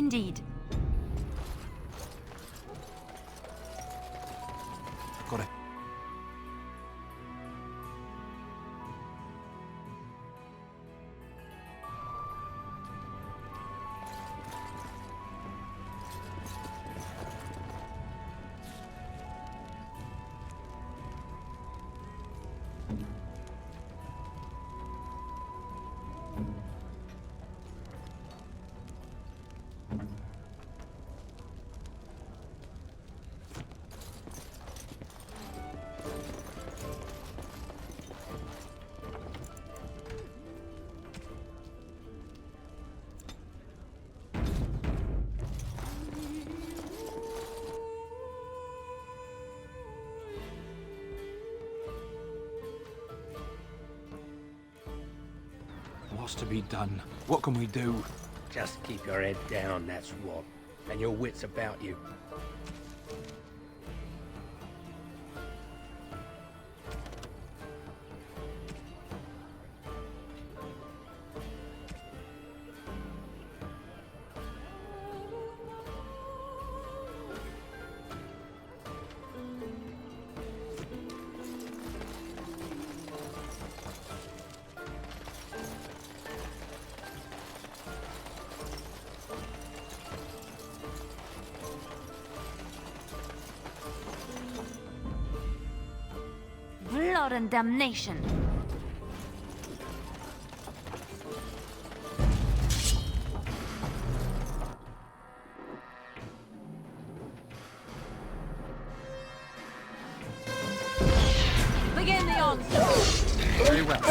Indeed. Got it. What's to be done? What can we do? Just keep your head down, that's what. And your wits about you. Blood and damnation. Begin the onslaught. Very well.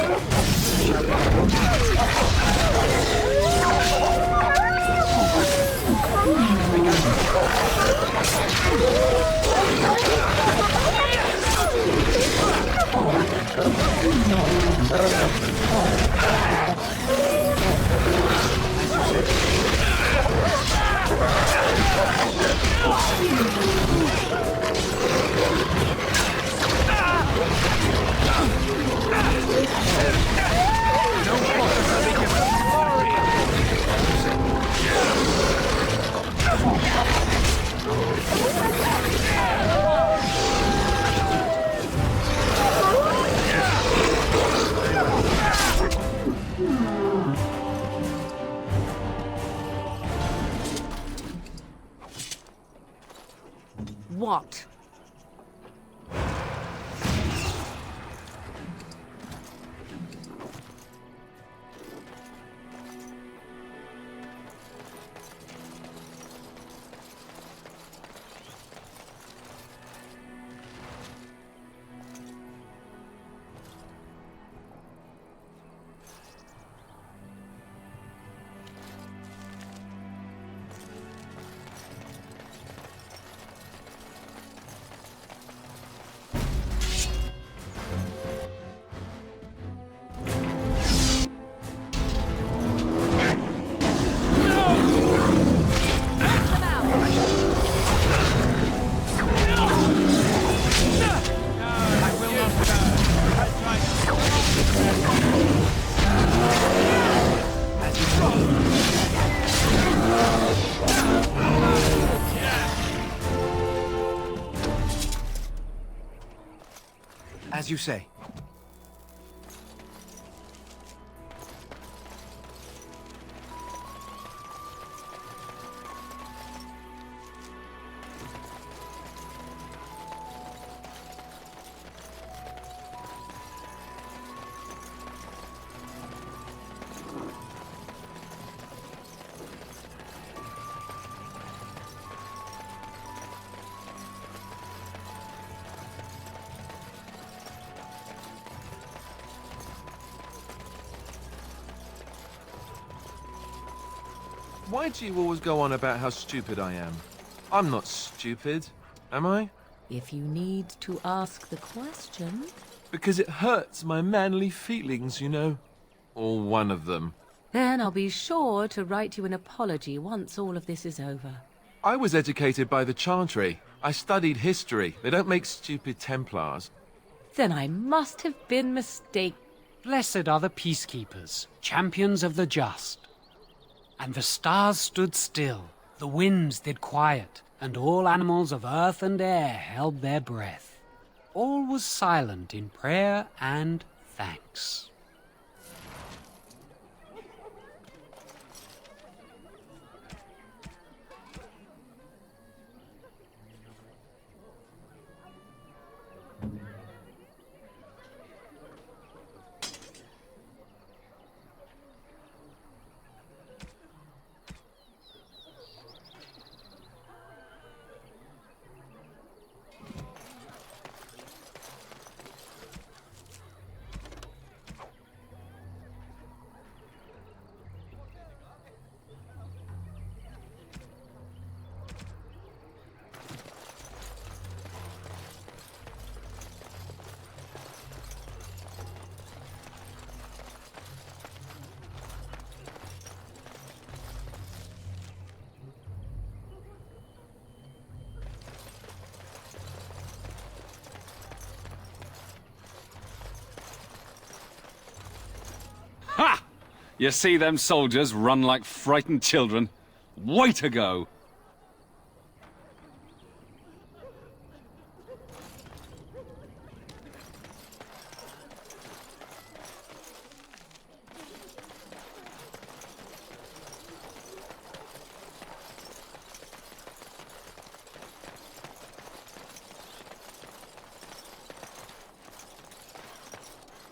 What? As you say. Why do you always go on about how stupid I am? I'm not stupid, am I? If you need to ask the question... Because it hurts my manly feelings, you know. Or one of them. Then I'll be sure to write you an apology once all of this is over. I was educated by the Chantry. I studied history. They don't make stupid Templars. Then I must have been mistaken. Blessed are the peacekeepers, champions of the just. And the stars stood still, The winds did quiet, and all animals of earth and air held their breath. All was silent in prayer and thanks. Ha! You see them soldiers run like frightened children? Way to go!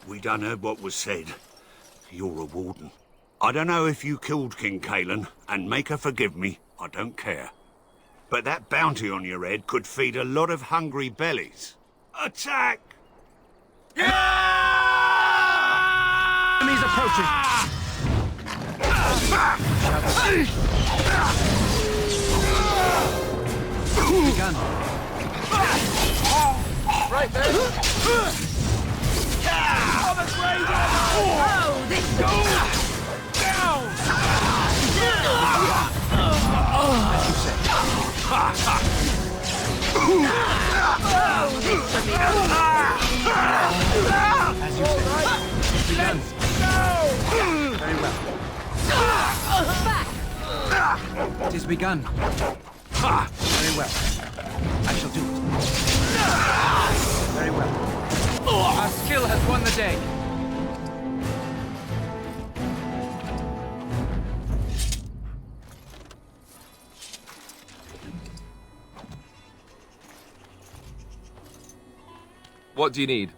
We done heard what was said. You're a warden. I don't know if you killed King Cousland, and make her forgive me, I don't care. But that bounty on your head could feed a lot of hungry bellies. Attack! Enemies approaching! Gun. Right there. Oh, this Down! Very well. It is begun. Very well. I shall do it. Very well. Our skill has won the day. What do you need?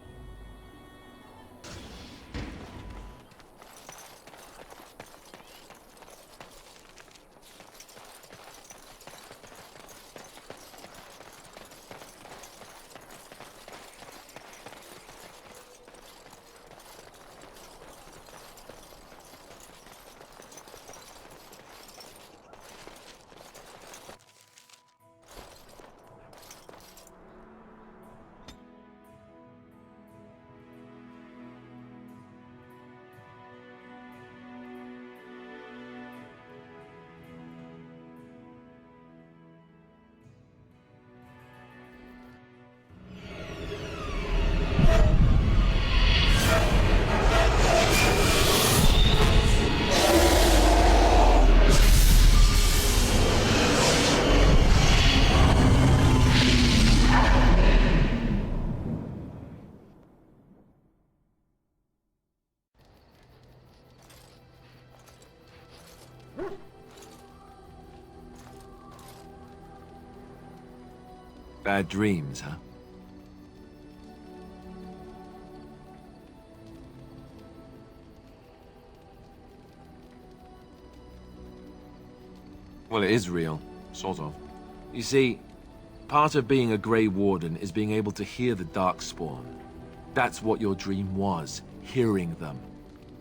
Bad dreams, huh? Well, it is real, sort of. You see, part of being a Grey Warden is being able to hear the Darkspawn. That's what your dream was, hearing them.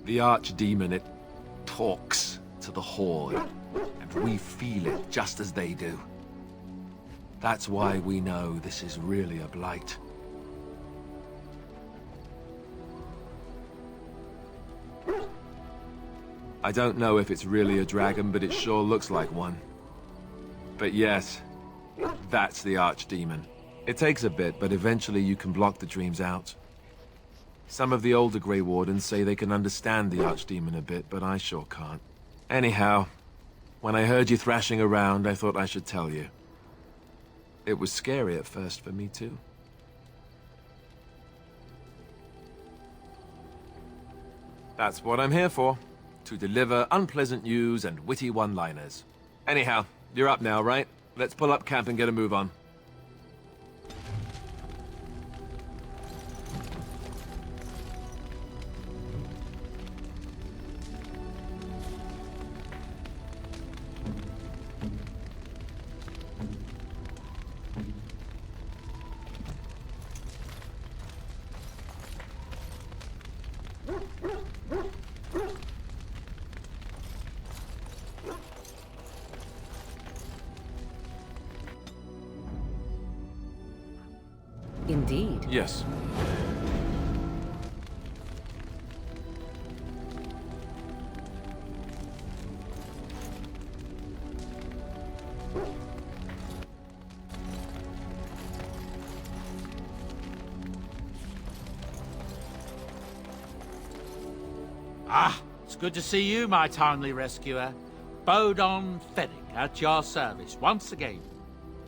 The Archdemon, it talks to the Horde, and we feel it just as they do. That's why we know this is really a blight. I don't know if it's really a dragon, but it sure looks like one. But yes, that's the Archdemon. It takes a bit, but eventually you can block the dreams out. Some of the older Grey Wardens say they can understand the Archdemon a bit, but I sure can't. Anyhow, When I heard you thrashing around, I thought I should tell you. It was scary at first for me, too. That's what I'm here for. To deliver unpleasant news and witty one-liners. Anyhow, you're up now, right? Let's pull up camp and get a move on. Indeed. Yes. Ah, it's good to see you, my timely rescuer. Bodon Fennick, at your service, once again.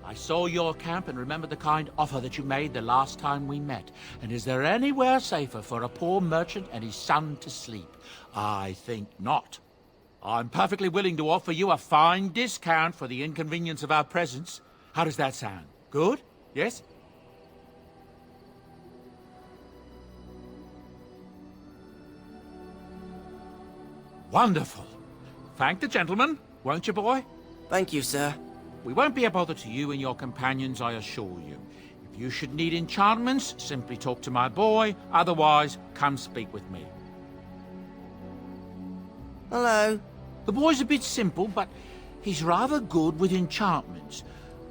I saw your camp and remembered the kind offer that you made the last time we met. And is there anywhere safer for a poor merchant and his son to sleep? I think not. I'm perfectly willing to offer you a fine discount for the inconvenience of our presence. How does that sound? Good? Yes? Wonderful. Thank the gentleman, won't you, boy? Thank you, sir. We won't be a bother to you and your companions, I assure you. If you should need enchantments, simply talk to my boy. Otherwise, come speak with me. Hello. The boy's a bit simple, but he's rather good with enchantments.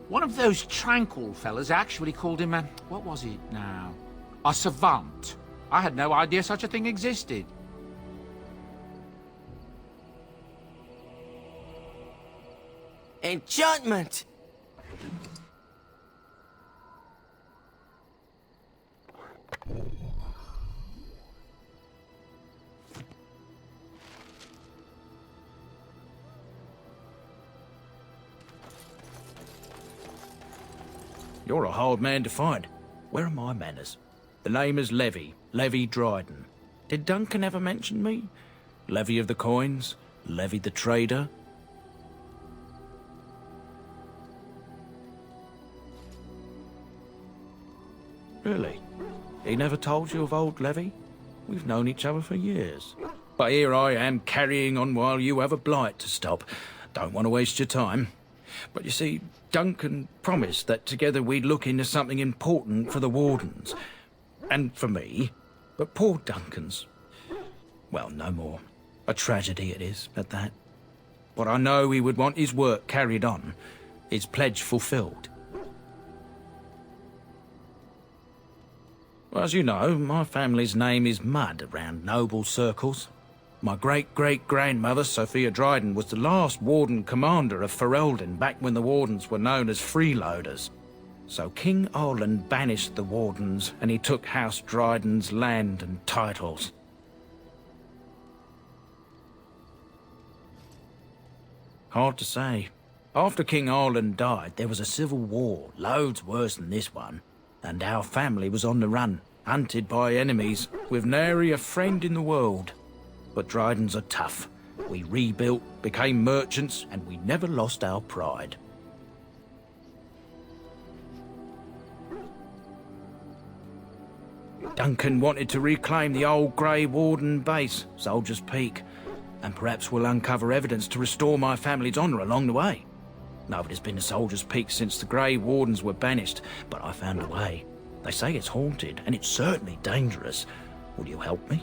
One of those tranquil fellas actually called him a... what was it now? A savant. I had no idea such a thing existed. Enchantment! You're a hard man to find. Where are my manners? The name is Levy Dryden. Did Duncan ever mention me? Levy of the coins? Levy the trader? Really? He never told you of old Levy? We've known each other for years. But here I am carrying on while you have a blight to stop. Don't want to waste your time. But you see, Duncan promised that together we'd look into something important for the Wardens. And for me. But poor Duncan's... well, no more. A tragedy it is, at that. But I know he would want his work carried on. His pledge fulfilled. Well, as you know, my family's name is mud around noble circles. My great-great-grandmother, Sophia Dryden, was the last Warden Commander of Ferelden back when the Wardens were known as freeloaders. So King Arland banished the Wardens, and he took House Dryden's land and titles. Hard to say. After King Arland died, there was a civil war, loads worse than this one. And our family was on the run, hunted by enemies, with nary a friend in the world. But Drydens are tough. We rebuilt, became merchants, and we never lost our pride. Duncan wanted to reclaim the old Grey Warden base, Soldier's Peak, and perhaps we'll uncover evidence to restore my family's honour along the way. Nobody's been to Soldier's Peak since the Grey Wardens were banished, but I found a way. They say it's haunted, and it's certainly dangerous. Will you help me?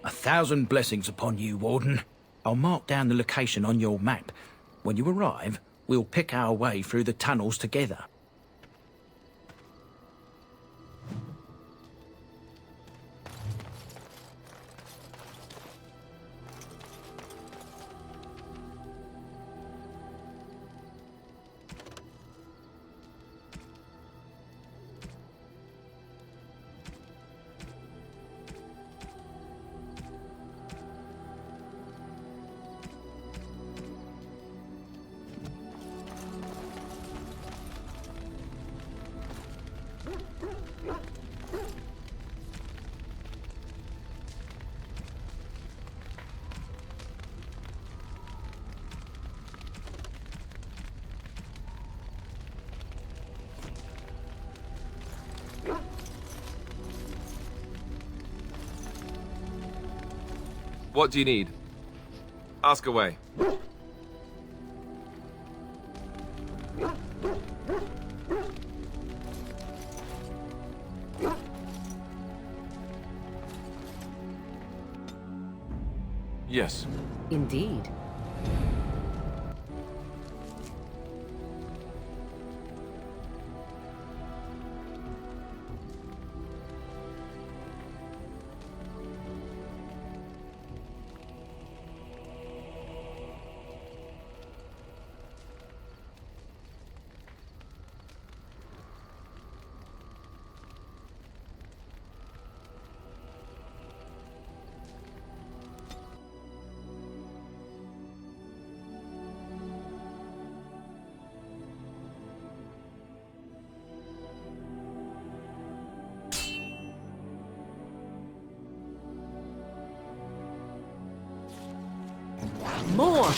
A thousand blessings upon you, Warden. I'll mark down the location on your map. When you arrive, we'll pick our way through the tunnels together. What do you need? Ask away. Yes. Indeed. More!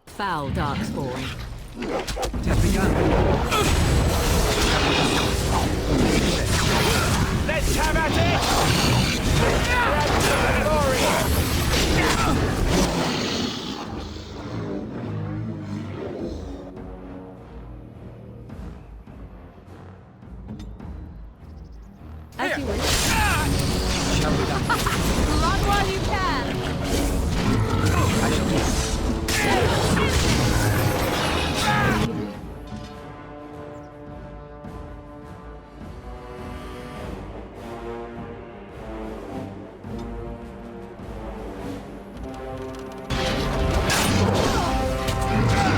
Foul darkspawn. It has begun. Let's have at As you wish. Shall be done. Run while you can! I shall do.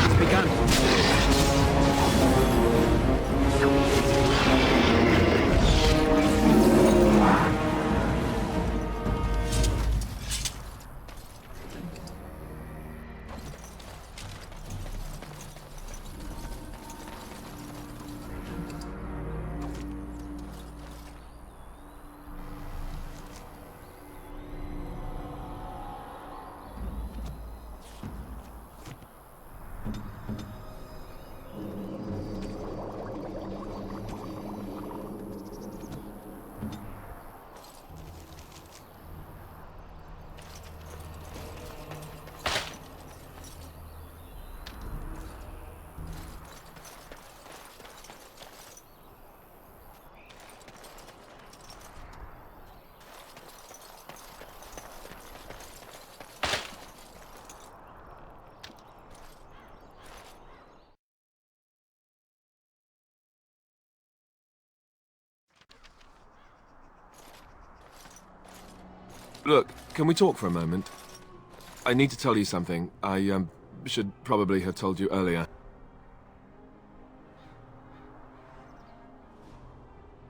It's begun. Look, can we talk for a moment? I need to tell you something. I, should probably have told you earlier.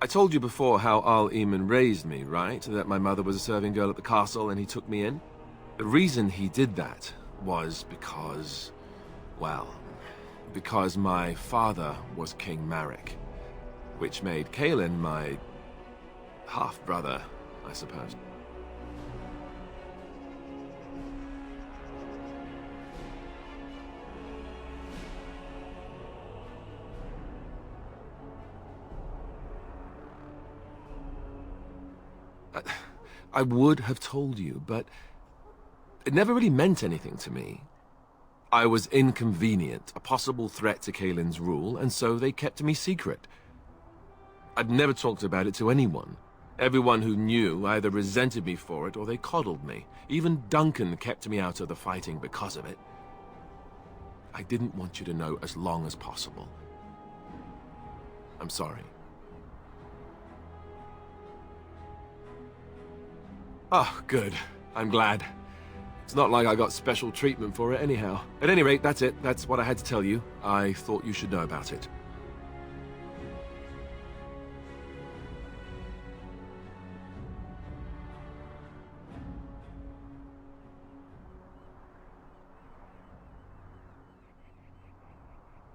I told you before how Al Eamon raised me, right? That my mother was a serving girl at the castle and he took me in? The reason he did that was because... well... because my father was King Marek. Which made Kaelin my... half-brother, I suppose. I would have told you, but it never really meant anything to me. I was inconvenient, a possible threat to Kaelin's rule, and so they kept me secret. I'd never talked about it to anyone. Everyone who knew either resented me for it or they coddled me. Even Duncan kept me out of the fighting because of it. I didn't want you to know as long as possible. I'm sorry. Oh, good. I'm glad. It's not like I got special treatment for it anyhow. At any rate, that's it. That's what I had to tell you. I thought you should know about it.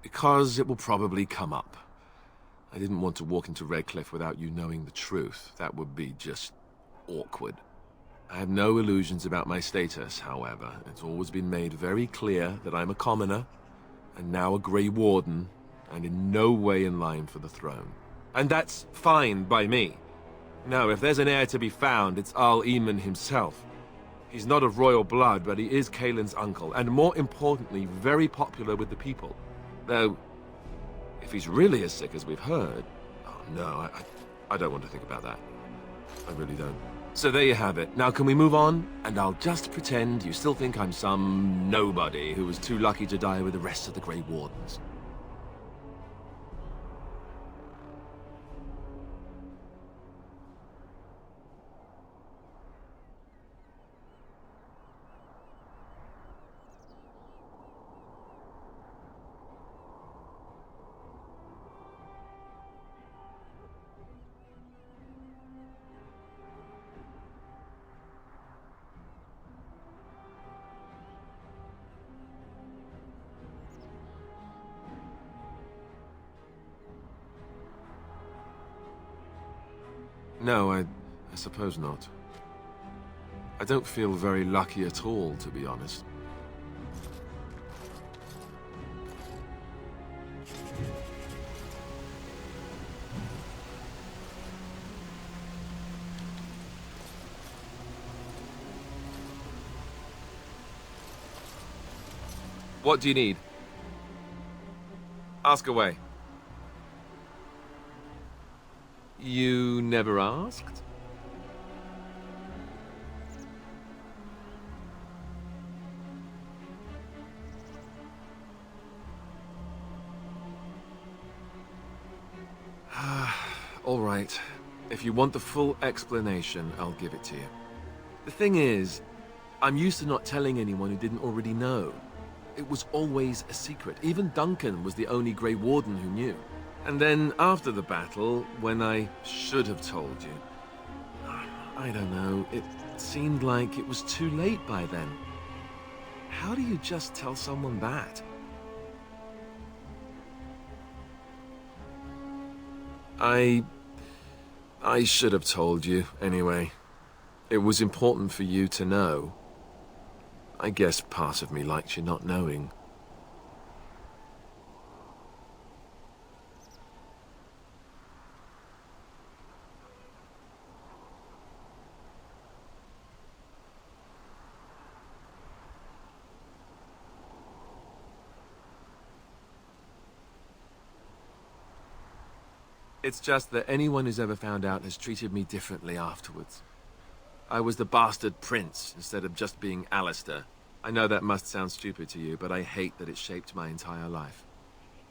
Because it will probably come up. I didn't want to walk into Redcliffe without you knowing the truth. That would be just awkward. I have no illusions about my status, however. It's always been made very clear that I'm a commoner, and now a Grey Warden, and in no way in line for the throne. And that's fine by me. No, if there's an heir to be found, it's Arl Eamon himself. He's not of royal blood, but he is Caelan's uncle, and more importantly, very popular with the people. Though, if he's really as sick as we've heard... Oh no, I don't want to think about that. I really don't. So there you have it. Now can we move on? And I'll just pretend you still think I'm some nobody who was too lucky to die with the rest of the Grey Wardens. No, I suppose not. I don't feel very lucky at all, to be honest. What do you need? Ask away. You never asked? All right. If you want the full explanation, I'll give it to you. The thing is, I'm used to not telling anyone who didn't already know. It was always a secret. Even Duncan was the only Grey Warden who knew. And then, after the battle, when I should have told you... I don't know, it seemed like it was too late by then. How do you just tell someone that? I should have told you, anyway. It was important for you to know. I guess part of me likes you not knowing. It's just that anyone who's ever found out has treated me differently afterwards. I was the bastard prince instead of just being Alistair. I know that must sound stupid to you, but I hate that it shaped my entire life.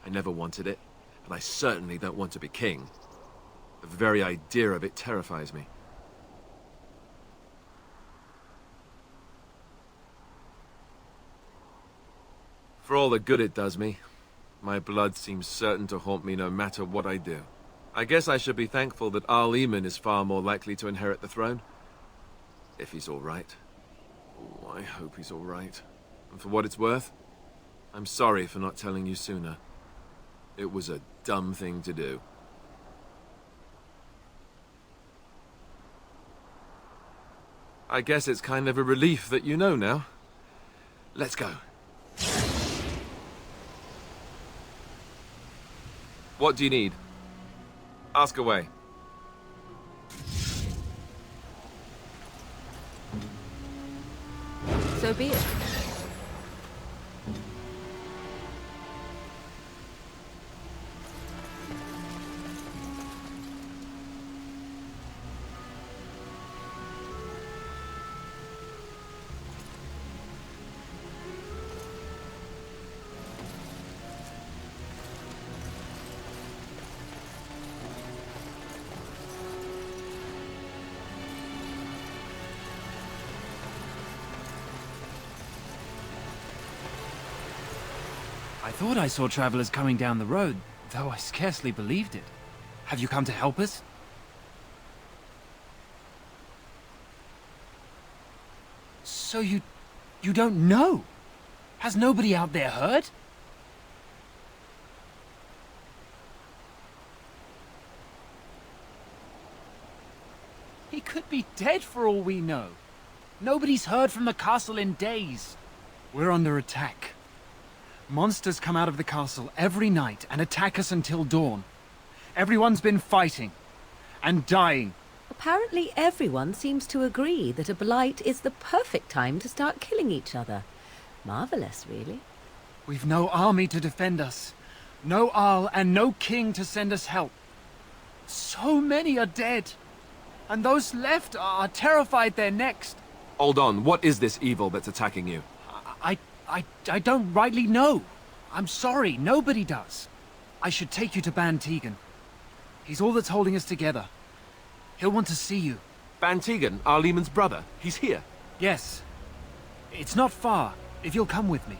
I never wanted it, and I certainly don't want to be king. The very idea of it terrifies me. For all the good it does me, my blood seems certain to haunt me no matter what I do. I guess I should be thankful that Arl Eamon is far more likely to inherit the throne. If he's all right. Oh, I hope he's all right. And for what it's worth, I'm sorry for not telling you sooner. It was a dumb thing to do. I guess it's kind of a relief that you know now. Let's go. What do you need? Ask away. So be it. I thought I saw travelers coming down the road, though I scarcely believed it. Have you come to help us? So you don't know? Has nobody out there heard? He could be dead for all we know. Nobody's heard from the castle in days. We're under attack. Monsters come out of the castle every night and attack us until dawn. Everyone's been fighting and dying. Apparently everyone seems to agree that a blight is the perfect time to start killing each other. Marvelous, really. We've no army to defend us. No Arl and no king to send us help. So many are dead. And those left are terrified they're next. Hold on, what is this evil that's attacking you? I don't rightly know. I'm sorry, nobody does. I should take you to Ban Tegan. He's all that's holding us together. He'll want to see you. Ban Tegan, Arlemon's brother. He's here. Yes. It's not far, if you'll come with me.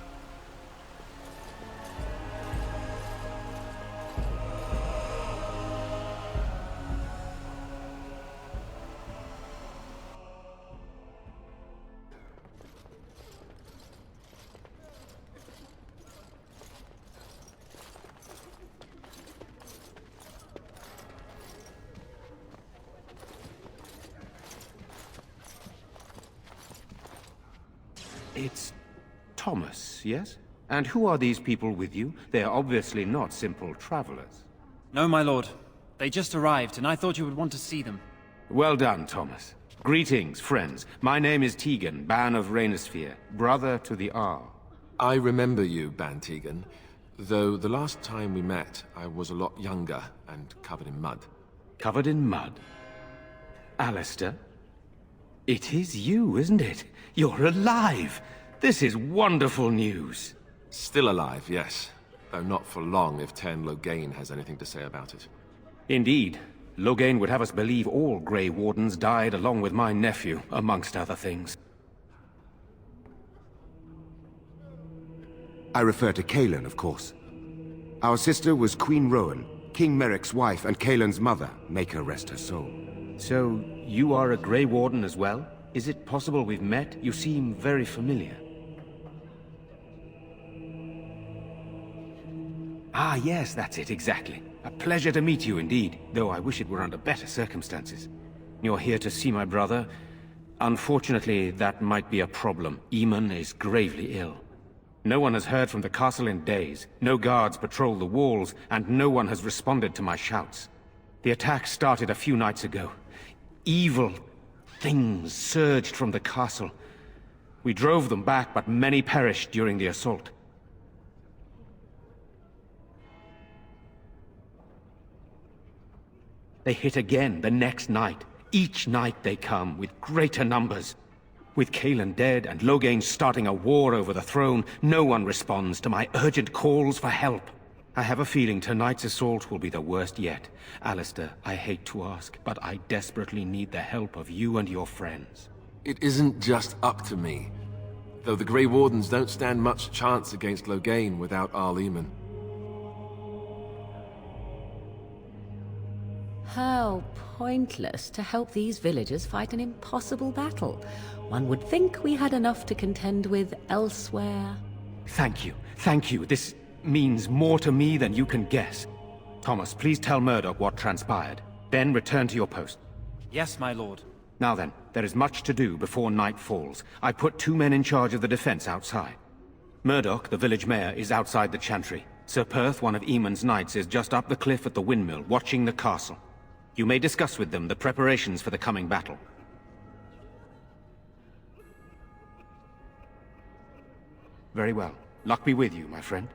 It's Thomas, yes? And who are these people with you? They are obviously not simple travelers. No, my lord. They just arrived, and I thought you would want to see them. Well done, Thomas. Greetings, friends. My name is Tegan, Ban of Rainisfere, brother to the Arl. I remember you, Ban Tegan, though the last time we met, I was a lot younger and covered in mud. Covered in mud? Alistair? It is you, isn't it? You're alive! This is wonderful news. Still alive, yes. Though not for long if Tern Loghain has anything to say about it. Indeed. Loghain would have us believe all Grey Wardens died along with my nephew, amongst other things. I refer to Cailan, of course. Our sister was Queen Rowan, King Merrick's wife and Cailan's mother. Make her rest her soul. So, you are a Grey Warden as well? Is it possible we've met? You seem very familiar. Ah, yes, that's it, exactly. A pleasure to meet you indeed, though I wish it were under better circumstances. You're here to see my brother. Unfortunately, that might be a problem. Eamon is gravely ill. No one has heard from the castle in days. No guards patrol the walls, and no one has responded to my shouts. The attack started a few nights ago. Evil things surged from the castle. We drove them back, but many perished during the assault. They hit again the next night. Each night they come, with greater numbers. With Cailan dead and Loghain starting a war over the throne, no one responds to my urgent calls for help. I have a feeling tonight's assault will be the worst yet. Alistair, I hate to ask, but I desperately need the help of you and your friends. It isn't just up to me. Though the Grey Wardens don't stand much chance against Loghain without Arleman. How pointless to help these villagers fight an impossible battle. One would think we had enough to contend with elsewhere. Thank you. Thank you. This means more to me than you can guess. Thomas, please tell Murdoch what transpired. Then return to your post. Yes, my lord. Now then, there is much to do before night falls. I put 2 men in charge of the defense outside. Murdoch, the village mayor, is outside the chantry. Sir Perth, one of Eamon's knights, is just up the cliff at the windmill, watching the castle. You may discuss with them the preparations for the coming battle. Very well. Luck be with you, my friend.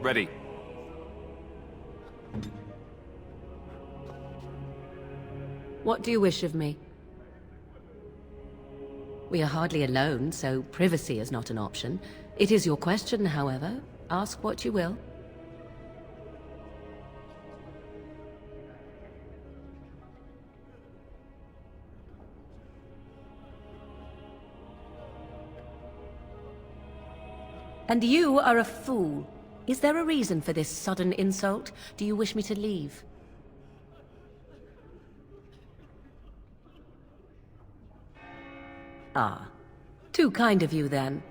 Ready. What do you wish of me? We are hardly alone, so privacy is not an option. It is your question, however. Ask what you will. And you are a fool. Is there a reason for this sudden insult? Do you wish me to leave? Ah, too kind of you then.